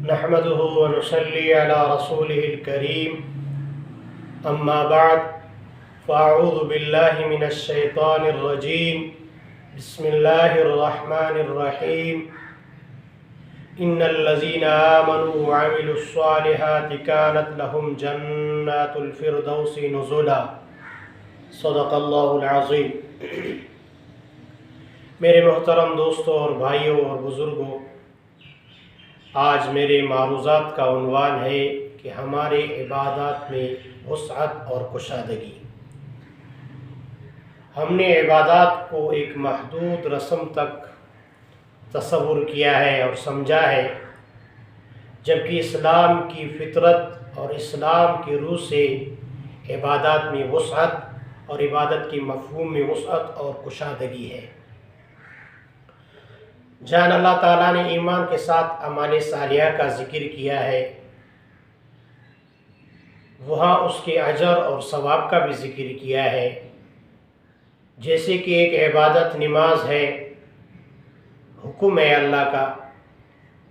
نحمده ونصلي على رسوله الكريم أما بعد فأعوذ بالله من الشيطان الرجيم بسم الله الرحمن الرحيم إن الذين آمنوا وعملوا الصالحات كانت لهم جنات الفردوس نزلا صدق اللہ العظیم۔ میرے محترم دوستوں اور بھائیوں اور بزرگوں، آج میرے معروضات کا عنوان ہے کہ ہمارے عبادات میں وسعت اور کشادگی۔ ہم نے عبادات کو ایک محدود رسم تک تصور کیا ہے اور سمجھا ہے، جبکہ اسلام کی فطرت اور اسلام کی روح سے عبادات میں وسعت اور عبادت کے مفہوم میں وسعت اور کشادگی ہے۔ جہاں اللہ تعالیٰ نے ایمان کے ساتھ اعمال صالحہ کا ذکر کیا ہے، وہاں اس کے اجر اور ثواب کا بھی ذکر کیا ہے۔ جیسے کہ ایک عبادت نماز ہے، حکم ہے اللہ کا،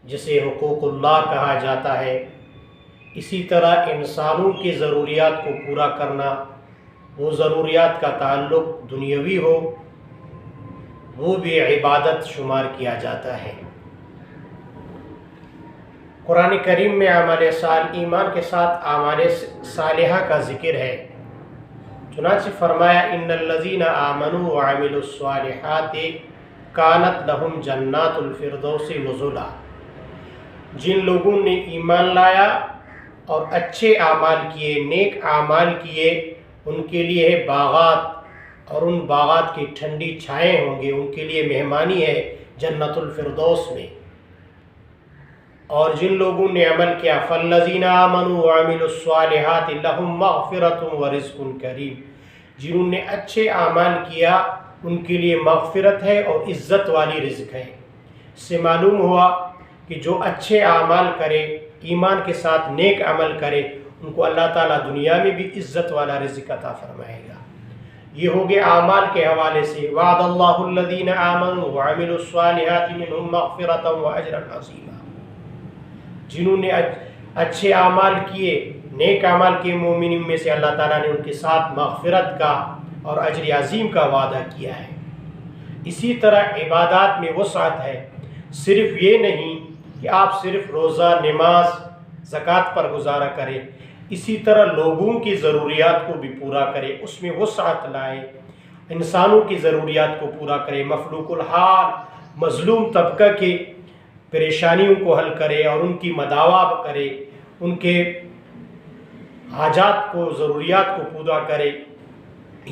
جسے حقوق اللہ کہا جاتا ہے، اسی طرح انسانوں کی ضروریات کو پورا کرنا، وہ ضروریات کا تعلق دنیاوی ہو، وہ بھی عبادت شمار کیا جاتا ہے۔ قرآن کریم میں ایمان کے ساتھ اعمال صالحہ کا ذکر ہے۔ چنانچہ فرمایا ان الذین آمنوا وعملوا الصالحات کانت لہم جنات الفردوس نزلا۔ جن لوگوں نے ایمان لایا اور اچھے اعمال کیے، نیک اعمال کیے، ان کے لیے ہے باغات، اور ان باغات کی ٹھنڈی چھائیں ہوں گے، ان کے لیے مہمانی ہے جنت الفردوس میں۔ اور جن لوگوں نے عمل کیا فالذین آمنوا وعملوا الصالحات لہم مغفرۃ ورزق کریم، جنہوں نے اچھے اعمال کیا ان کے لیے مغفرت ہے اور عزت والی رزق ہے۔ اس سے معلوم ہوا کہ جو اچھے اعمال کرے، ایمان کے ساتھ نیک عمل کرے، ان کو اللہ تعالیٰ دنیا میں بھی عزت والا رزق عطا فرمائے گا۔ یہ ہو گیا اعمال کے حوالے سے۔ وعد اللہ الذین آمنوا وعملوا الصالحات منہم مغفرۃ واجرا عظیما۔ جنہوں نے اچھے اعمال کیے، نیک اعمال کے مومنین میں سے اللہ تعالیٰ نے ان کے ساتھ مغفرت کا اور اجر عظیم کا وعدہ کیا ہے۔ اسی طرح عبادات میں وسعت ہے۔ صرف یہ نہیں کہ آپ صرف روزہ، نماز، زکوٰۃ پر گزارا کریں، اسی طرح لوگوں کی ضروریات کو بھی پورا کرے، اس میں وسعت لائے، انسانوں کی ضروریات کو پورا کرے، مفلوق الحال مظلوم طبقہ کی پریشانیوں کو حل کرے اور ان کی مداوع کرے، ان کے حاجات کو، ضروریات کو پورا کرے۔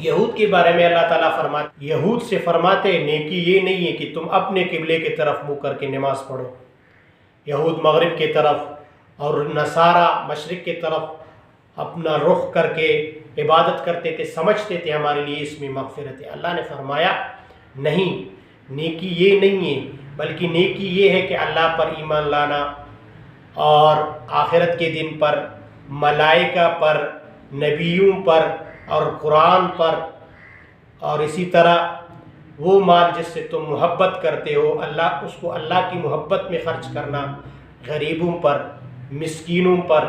یہود کے بارے میں اللہ تعالیٰ یہود سے فرماتے ہیں نیکی یہ نہیں ہے کہ تم اپنے قبلے کی طرف منہ کر کے نماز پڑھو۔ یہود مغرب کی طرف اور نصارہ مشرق کی طرف اپنا رخ کر کے عبادت کرتے تھے، سمجھتے تھے ہمارے لیے اس میں مغفرت ہے۔ اللہ نے فرمایا نہیں، نیکی یہ نہیں ہے، بلکہ نیکی یہ ہے کہ اللہ پر ایمان لانا اور آخرت کے دن پر، ملائکہ پر، نبیوں پر اور قرآن پر، اور اسی طرح وہ مال جس سے تم محبت کرتے ہو، اس کو اللہ کی محبت میں خرچ کرنا، غریبوں پر، مسکینوں پر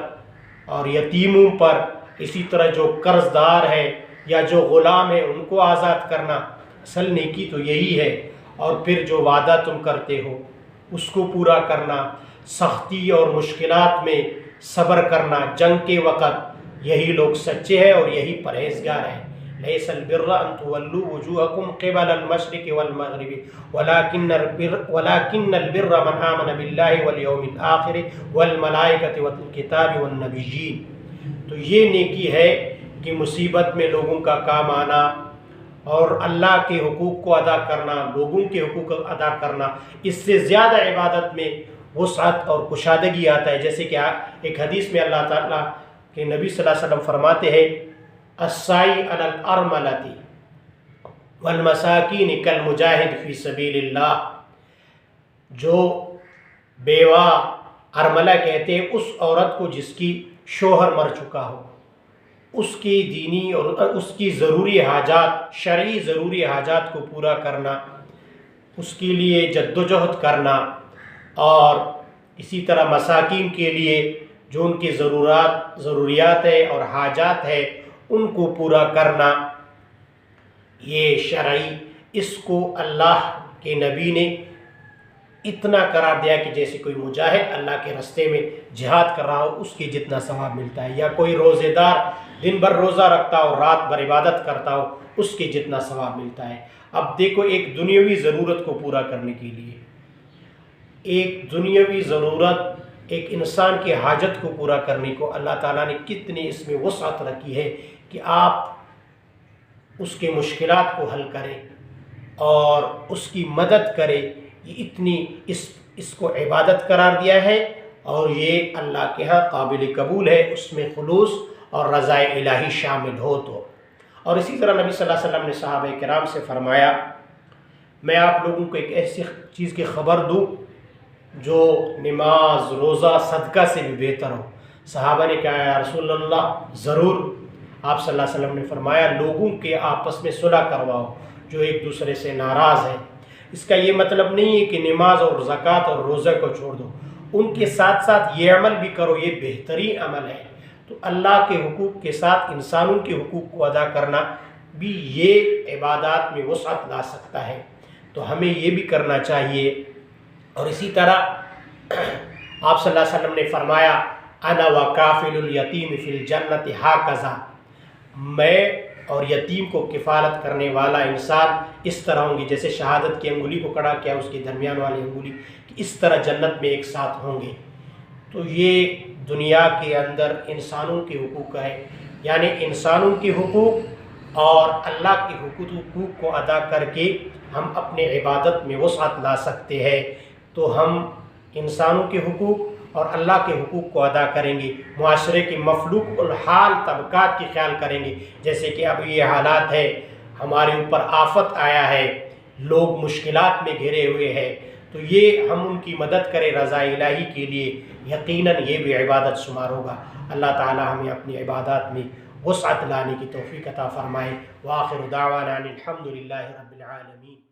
اور یتیموں پر، اسی طرح جو قرض دار ہے یا جو غلام ہے ان کو آزاد کرنا۔ اصل نیکی تو یہی ہے۔ اور پھر جو وعدہ تم کرتے ہو اس کو پورا کرنا، سختی اور مشکلات میں صبر کرنا، جنگ کے وقت، یہی لوگ سچے ہیں اور یہی پرہیزگار ہیں۔ لیس البر ان تولوا وجوہکم قبل المشرق والمغرب ولکن البر من آمن باللہ والیوم الآخر والملائکۃ والکتاب والنبیین۔ تو یہ نیکی ہے کہ مصیبت میں لوگوں کا کام آنا اور اللہ کے حقوق کو ادا کرنا، لوگوں کے حقوق کو ادا کرنا۔ اس سے زیادہ عبادت میں وسعت اور کشادگی آتا ہے۔ جیسے کہ ایک حدیث میں اللہ تعالیٰ کے نبی صلی اللہ علیہ وسلم فرماتے ہیں الساعی علی الارملۃ والمساکین کالمجاہد فی سبیل اللہ۔ جو بیوہ ارملہ کہتے ہیں اس عورت کو جس کی شوہر مر چکا ہو، اس کی دینی اور اس کی ضروری حاجات، شرعی ضروری حاجات کو پورا کرنا، اس کے لیے جد و جہد کرنا، اور اسی طرح مساکین کے لیے جو ان کی ضروریات ہے اور حاجات ہے ان کو پورا کرنا، یہ شرعی، اس کو اللہ کے نبی نے اتنا قرار دیا کہ جیسے کوئی مجاہد اللہ کے راستے میں جہاد کر رہا ہو اس کے جتنا ثواب ملتا ہے، یا کوئی روزے دار دن بھر روزہ رکھتا ہو رات بھر عبادت کرتا ہو اس کے جتنا ثواب ملتا ہے۔ اب دیکھو، ایک دنیاوی ضرورت کو پورا کرنے کے لیے، ایک دنیاوی ضرورت، ایک انسان کی حاجت کو پورا کرنے کو اللہ تعالیٰ نے کتنی اس میں وسعت رکھی ہے کہ آپ اس کے مشکلات کو حل کریں اور اس کی مدد کریں۔ یہ اتنی اس کو عبادت قرار دیا ہے، اور یہ اللہ کے ہاں قابل قبول ہے، اس میں خلوص اور رضا الہی شامل ہو تو۔ اور اسی طرح نبی صلی اللہ علیہ وسلم نے صحابہ کرام سے فرمایا، میں آپ لوگوں کو ایک ایسی چیز کی خبر دوں جو نماز، روزہ، صدقہ سے بھی بہتر ہو۔ صحابہ نے کہا یا رسول اللہ ضرور۔ آپ صلی اللہ علیہ وسلم نے فرمایا لوگوں کے آپس میں صلح کرواؤ جو ایک دوسرے سے ناراض ہیں۔ اس کا یہ مطلب نہیں ہے کہ نماز اور زکوٰۃ اور روزہ کو چھوڑ دو، ان کے ساتھ ساتھ یہ عمل بھی کرو، یہ بہترین عمل ہے۔ تو اللہ کے حقوق کے ساتھ انسانوں کے حقوق کو ادا کرنا بھی یہ عبادات میں وسعت لا سکتا ہے، تو ہمیں یہ بھی کرنا چاہیے۔ اور اسی طرح آپ صلی اللہ علیہ وسلم نے فرمایا انا وکافل الیتیم فی الجنت ہاکذا، میں اور یتیم کو کفالت کرنے والا انسان اس طرح ہوں گے، جیسے شہادت کی انگلی کو کھڑا کیا اس کے درمیان والی انگلی، کہ اس طرح جنت میں ایک ساتھ ہوں گے۔ تو یہ دنیا کے اندر انسانوں کے حقوق ہے، یعنی انسانوں کے حقوق اور اللہ کے حقوق کو ادا کر کے ہم اپنے عبادت میں وسعت لا سکتے ہیں۔ تو ہم انسانوں کے حقوق اور اللہ کے حقوق کو ادا کریں گے، معاشرے کے مفلوق الحال طبقات کی خیال کریں گے، جیسے کہ اب یہ حالات ہے، ہمارے اوپر آفت آیا ہے، لوگ مشکلات میں گھرے ہوئے ہیں، تو یہ ہم ان کی مدد کریں رضا الہی کے لیے، یقیناً یہ بھی عبادت شمار ہوگا۔ اللہ تعالی ہمیں اپنی عبادات میں وسعت لانے کی توفیق عطا فرمائے۔ وآخر دعوانا ان الحمد للہ رب العالمین۔